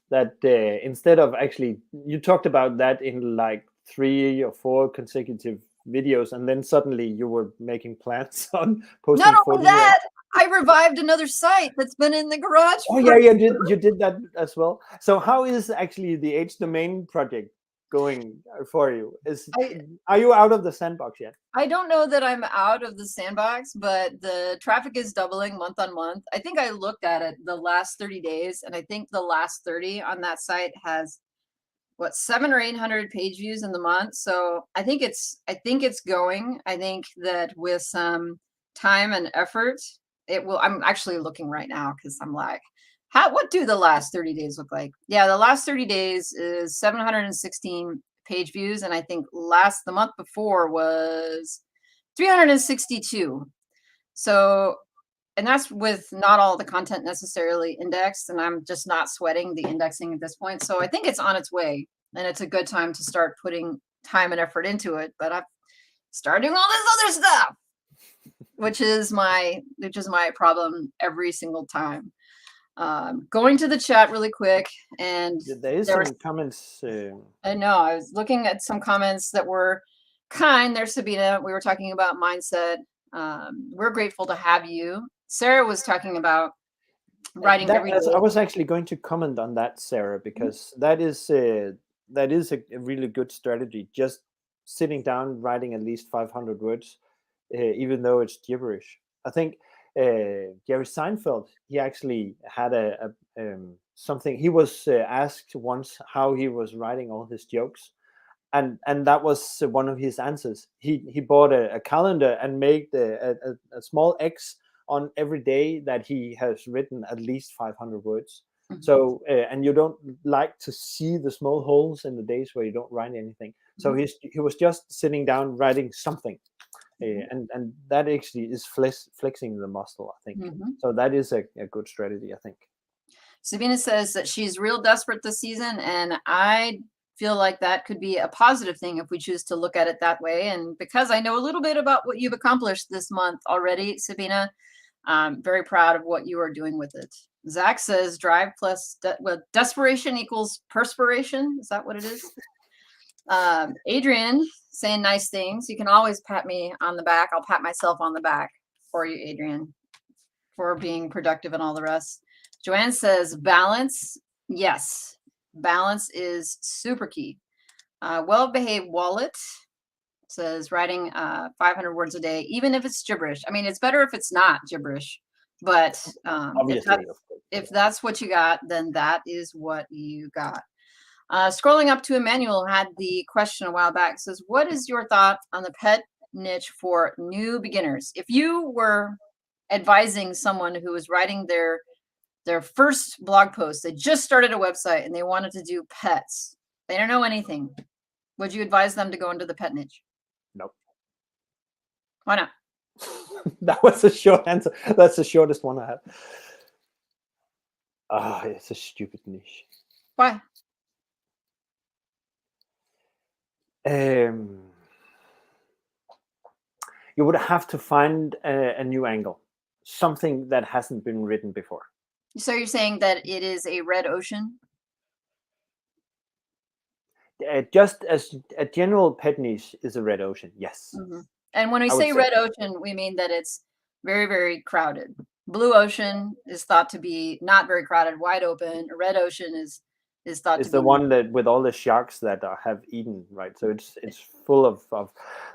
instead of actually, you talked about that in like 3 or 4 consecutive videos, and then suddenly you were making plans on posting Not 40 only more. that, I revived another site that's been in the garage. Oh yeah, you did that as well. So how is actually the H domain project going for you? Are you out of the sandbox yet? I don't know that I'm out of the sandbox, but the traffic is doubling month on month. I think I looked at it the last 30 days, and I think the last 30 on that site has what, 700 or 800 page views in the month. So I think it's going. I think that with some time and effort, it will. I'm actually looking right now because I'm like, what do the last 30 days look like? Yeah, the last 30 days is 716 page views, and I think the month before was 362. So, and that's with not all the content necessarily indexed, and I'm just not sweating the indexing at this point. So I think it's on its way, and it's a good time to start putting time and effort into it. But I've started doing all this other stuff, which is my problem every single time. Going to the chat really quick, and There is some comments. I know I was looking at some comments that were kind. There's Sabina. We were talking about mindset. We're grateful to have you. Sarah was talking about writing every day. I was actually going to comment on that, Sarah, because that is a really good strategy. Just sitting down, writing at least 500 words, even though it's gibberish. I think Jerry Seinfeld, he actually had something. He was asked once how he was writing all his jokes, and that was one of his answers. He bought a calendar and made a small X on every day that he has written at least 500 words. Mhm. So and you don't like to see the small holes in the days where you don't write anything. So he was just sitting down writing something, and that actually is flexing the muscle, I think. So that is a good strategy, I think. Sabina says that she's real desperate this season, and I feel like that could be a positive thing if we choose to look at it that way. And because I know a little bit about what you've accomplished this month already, Sabina, I'm very proud of what you are doing with it. Zach says drive plus desperation equals perspiration. Is that what it is? Adrian saying nice things. You can always pat me on the back. I'll pat myself on the back for you, Adrian, for being productive and all the rest. Joanne says balance. Yes, balance is super key. Well-behaved wallet says writing 500 words a day, even if it's gibberish. I mean, it's better if it's not gibberish, but Obviously, of course. if that's what you got, then that is what you got. Scrolling up to Emmanuel had the question a while back. Says, what is your thought on the pet niche for new beginners? If you were advising someone who was writing their first blog post, they just started a website and they wanted to do pets, they don't know anything, would you advise them to go into the pet niche? Nope. Why not? That was a short answer. That's the shortest one I have. It's a stupid niche. Why? You would have to find a new angle, something that hasn't been written before. So you're saying that it is a red ocean? Just as a general pet niche is a red ocean, yes. Mm-hmm. And when we I would say say. red ocean, we mean that it's very, very crowded. Blue ocean is thought to be not very crowded, wide open. A red ocean is thought It's to the be one that with all the sharks that have eaten, right? So it's full of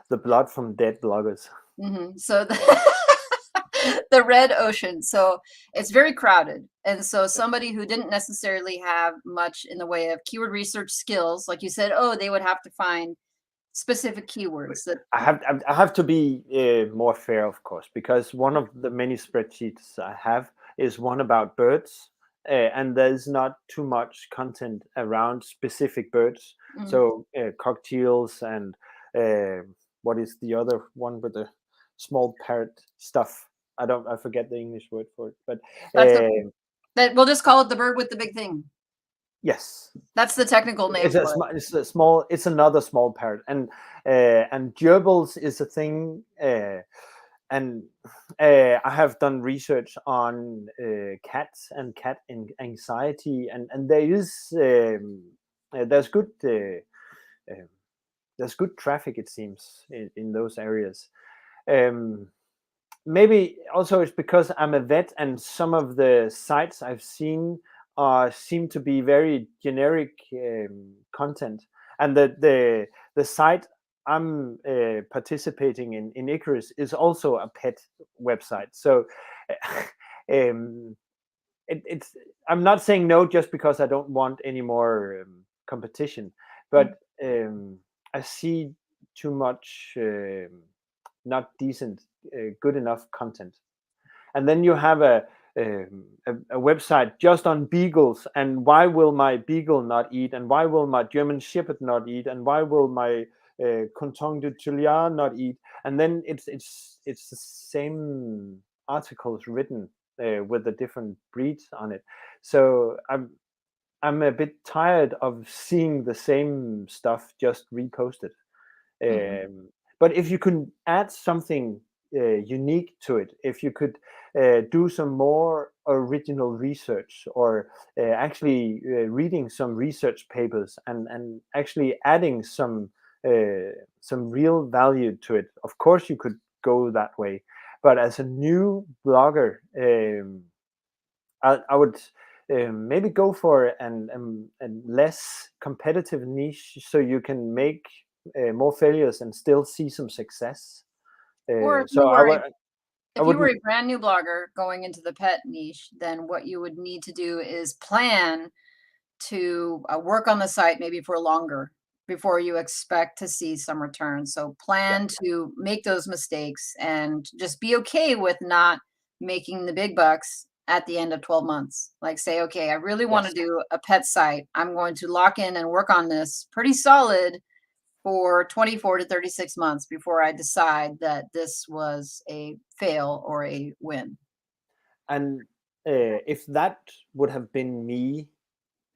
the blood from dead bloggers. Mm-hmm. So the red ocean. So it's very crowded. And so somebody who didn't necessarily have much in the way of keyword research skills, like you said, oh, they would have to find specific keywords that. I have to be more fair, of course, because one of the many spreadsheets I have is one about birds, and there's not too much content around specific birds. Mm. So cockatiels and what is the other one with the small parrot stuff? I forget the English word for it, but That's okay. That we'll just call it the bird with the big thing. yes, that's the technical name it's for it. It's a small. It's another small parrot, and gerbils is a thing. And I have done research on cats and cat anxiety, and there is there's good traffic, it seems, in those areas. Maybe also it's because I'm a vet, and some of the sites I've seen seem to be very generic content, and the site I'm participating in Icarus is also a pet website. So it's I'm not saying no just because I don't want any more competition, but I see too much not decent, good enough content. And then you have a website just on beagles, and why will my beagle not eat, and why will my German Shepherd not eat, and why will my Canton de Tuileries not eat? And then it's the same articles written with the different breeds on it. So I'm a bit tired of seeing the same stuff just reposted. But if you can add something unique to it, if you could do some more original research, or actually reading some research papers, and actually adding some real value to it, of course you could go that way. But as a new blogger, I would maybe go for a less competitive niche, so you can make more failures and still see some success. Or if So you were wouldn't. a brand new blogger going into the pet niche, then what you would need to do is plan to work on the site maybe for longer before you expect to see some return. So plan to make those mistakes and just be okay with not making the big bucks at the end of 12 months. Like say, okay, I really want to do a pet site. I'm going to lock in and work on this pretty solid for 24 to 36 months before I decide that this was a fail or a win. And if that would have been me,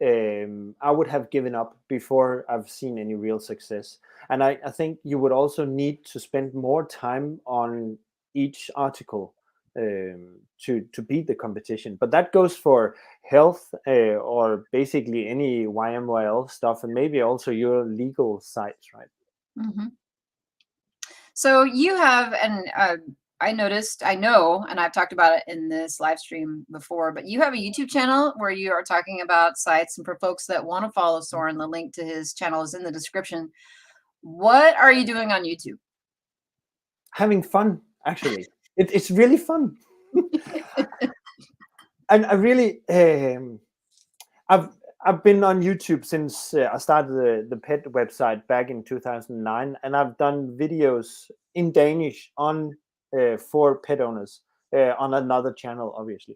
I would have given up before I've seen any real success. And I think you would also need to spend more time on each article to beat the competition. But that goes for health or basically any YMYL stuff, and maybe also your legal sites, right? Mm-hmm. So you have, and I noticed, I know, and I've talked about it in this live stream before, but you have a YouTube channel where you are talking about sites, and for folks that want to follow Soren, the link to his channel is in the description. What are you doing on YouTube? Having fun, actually. It's really fun. And I really, I've I've been on YouTube since I started the pet website back in 2009, and I've done videos in Danish on for pet owners on another channel, obviously.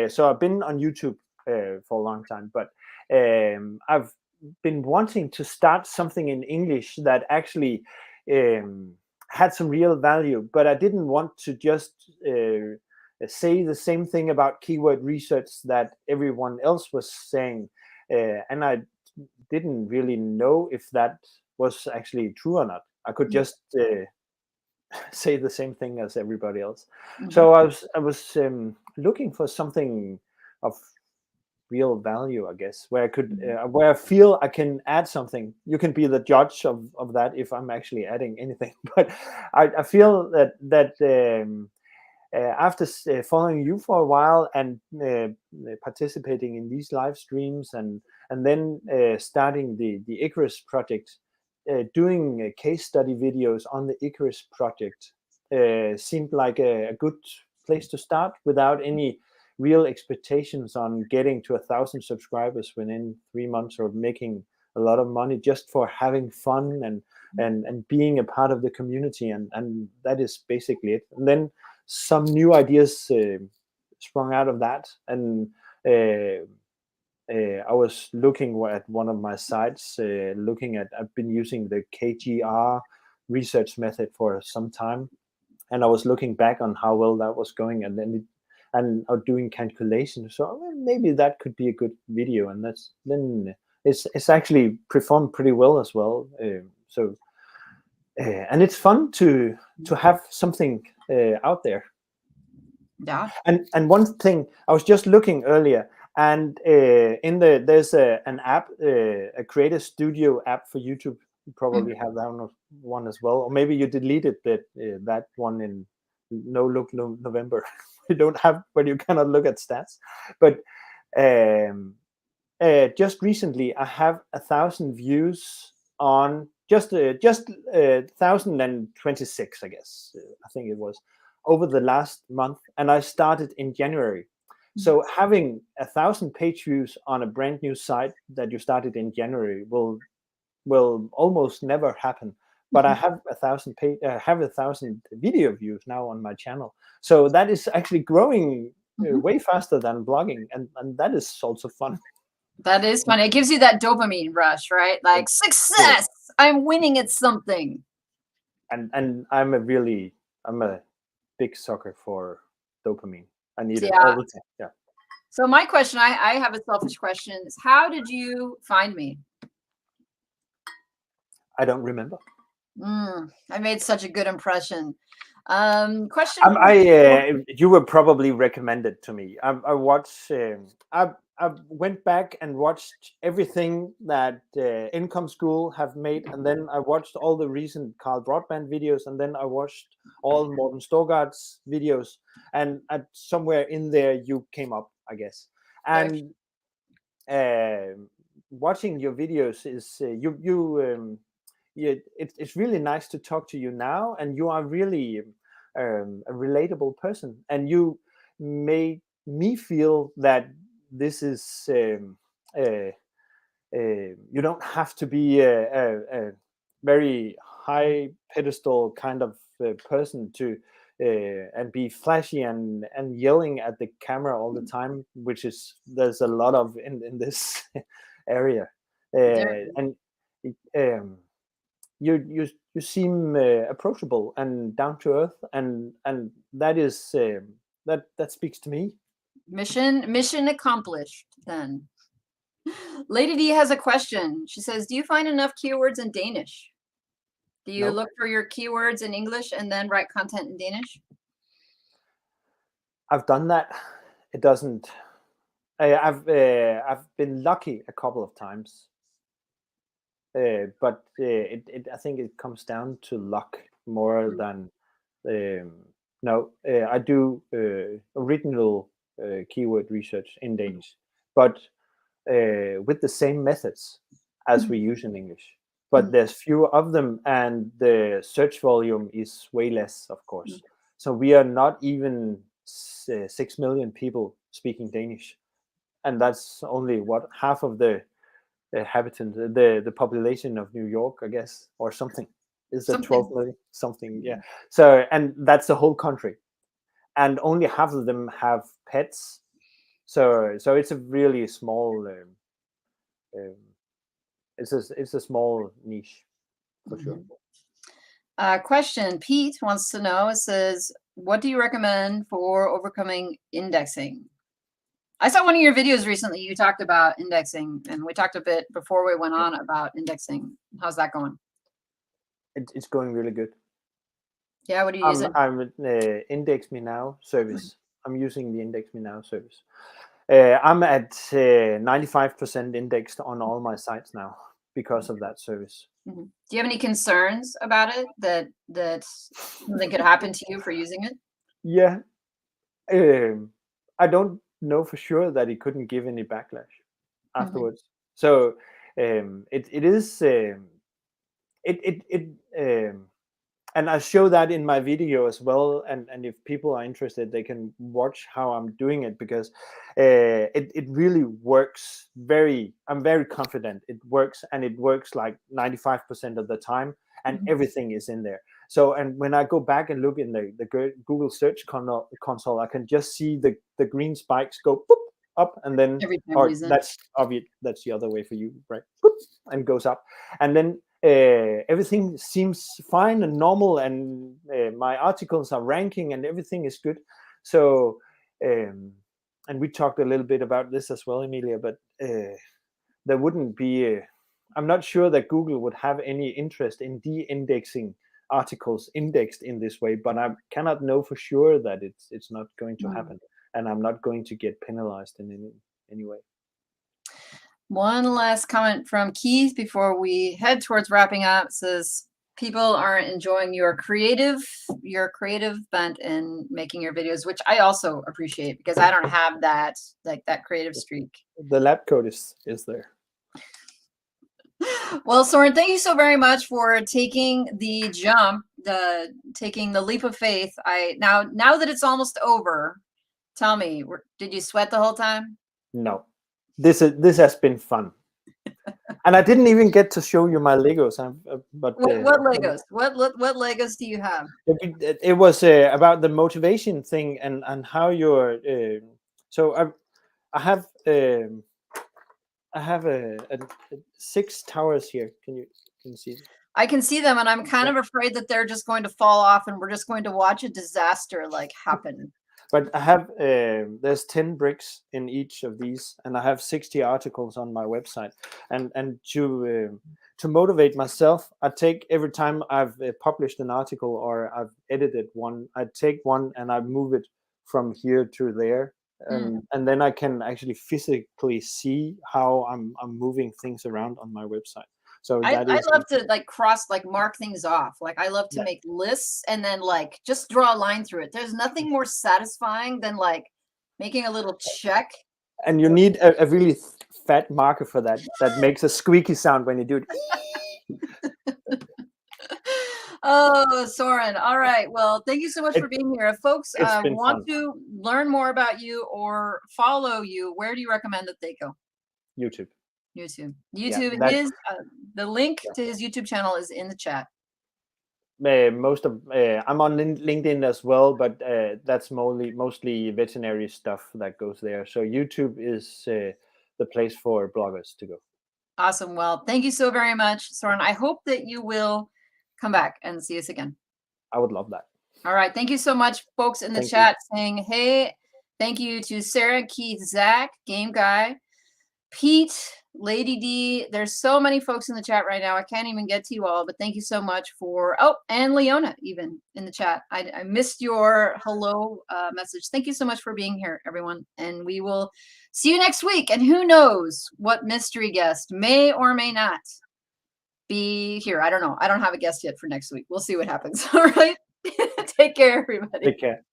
So I've been on YouTube for a long time, but I've been wanting to start something in English that actually had some real value, but I didn't want to just say the same thing about keyword research that everyone else was saying, and I didn't really know if that was actually true or not. I could just say the same thing as everybody else. Mhm. So I was looking for something of real value, I guess, where I could where I feel I can add something. You can be the judge of that if I'm actually adding anything, but I feel that after following you for a while and participating in these live streams and then starting the Icarus project, doing case study videos on the Icarus project seemed like a good place to start without any real expectations on getting to 1,000 subscribers within 3 months or making a lot of money, just for having fun and being a part of the community, and that is basically it. And then some new ideas sprung out of that, and I was looking at one of my sites, looking at, I've been using the KGR research method for some time, and I was looking back on how well that was going, and then and doing calculations. So maybe that could be a good video, and then it's actually performed pretty well as well. And it's fun to have something out there. Yeah. And one thing I was just looking earlier, and there's an app, a Creator Studio app for YouTube. You Mhm. probably have that one as well, or maybe you deleted that one in November. You don't have, but you cannot look at stats. But just recently, I have 1,000 views on just 1,026, I guess. I think it was over the last month, and I started in January. So having 1,000 page views on a brand new site that you started in January will almost never happen. But I have 1,000 video views now on my channel, so that is actually growing Mhm. way faster than blogging, and that is also fun. That is funny. It gives you that dopamine rush, right? Like Yeah. success. I'm winning at something. And I'm a big sucker for dopamine. I need it all Yeah. the time. Yeah. So my question, I have a selfish question, is how did you find me? I don't remember. I made such a good impression. Question Um, number I four. you were probably recommended to me. I watched. I went back and watched everything that Income School have made, and then I watched all the recent Carl Broadband videos, and then I watched all Morten Storgard's videos, and somewhere in there you came up, I guess. Okay. And watching your videos is it's really nice to talk to you now, and you are really a relatable person, and you made me feel that this is you don't have to be a very high pedestal kind of person to and be flashy and yelling at the camera all the time, which is there's a lot of in this area, There. and you seem approachable and down to earth, and that is that speaks to me. Mission accomplished then. Lady D has a question. She says, do you find enough keywords in Danish? Do you No, look for your keywords in English and then write content in Danish? I've done that. It doesn't. I've been lucky a couple of times, but I think it comes down to luck more than um, No, I do original keyword research in Danish, but with the same methods as we use in English. But Mhm. there's fewer of them, and the search volume is way less, of course. So we are not even 6 million people speaking Danish, and that's only what half of the inhabitants, the population of New York, I guess, or something. Is that 12 Something. million? Something, yeah. So, and that's the whole country, and only half of them have pets. So it's a really small. Um, it's a small niche for sure. Question Pete wants to know, it says, what do you recommend for overcoming indexing? I saw one of your videos recently. You talked about indexing, and we talked a bit before we went Yeah. on about indexing. How's that going? It's going really good. Yeah, what are you using? I'm Index Me Now service. I'm using the Index Me Now service. I'm at 95% indexed on all my sites now because of that service. Do you have any concerns about it, that something could happen to you for using it? Yeah, I don't know for sure that it couldn't give any backlash afterwards. So it is it and I show that in my video as well. And if people are interested, they can watch how I'm doing it, because it really works. I'm very confident it works, and it works like 95% of the time, and everything is in there. So, and when I go back and look in the Google Search console, I can just see the green spikes go boop, up, and then, Every time we or use it. that's obvious, that's the other way for you, right? Boop, and goes up, and then everything seems fine and normal, and my articles are ranking, and everything is good. So, and we talked a little bit about this as well, Emilia, but there wouldn't be. I'm not sure that Google would have any interest in de-indexing articles indexed in this way, but I cannot know for sure that it's not going to happen, and I'm not going to get penalized in any way. One last comment from Keith before we head towards wrapping up. It says, people are enjoying your creative bent in making your videos, which I also appreciate, because I don't have that, like, that creative streak. The lab coat is there. Well, Soren, thank you so very much for taking the jump, taking the leap of faith. Now that it's almost over, tell me, did you sweat the whole time? No, this has been fun. And I didn't even get to show you my Legos. But what Legos? What Legos do you have? It was about the motivation thing, and how you're. So I have a 6 towers here. Can you see them? I can see them, and I'm kind of afraid that they're just going to fall off, and we're just going to watch a disaster like happen. But I have there's 10 bricks in each of these, and I have 60 articles on my website. And to motivate myself, I take, every time I've published an article or I've edited one, I take one and I move it from here to there, and then I can actually physically see how I'm moving things around on my website. So I that is, love to mark things off. Like, I love to make lists and then like just draw a line through it. There's nothing more satisfying than like making a little check. And you need a really fat marker for that makes a squeaky sound when you do it. Oh, Soren. All right. Well, thank you so much for being here. If folks Been want fun. to learn more about you or follow you, where do you recommend that they go? YouTube. YouTube. Yeah, The link to his YouTube channel is in the chat. Most of I'm on LinkedIn as well, but that's mostly veterinary stuff that goes there. So YouTube is the place for bloggers to go. Awesome. Well, thank you so very much, Soren. I hope that you will come back and see us again. I would love that. All right. Thank you so much, folks in the chat saying, hey, thank you to Sarah, Keith, Zach, Game Guy, Pete, Lady D. There's so many folks in the chat right now. I can't even get to you all, but thank you so much for, and Leona even in the chat. I missed your hello message. Thank you so much for being here, everyone. And we will see you next week. And who knows what mystery guest may or may not be here. I don't know. I don't have a guest yet for next week. We'll see what happens. All right. Take care, everybody. Take care.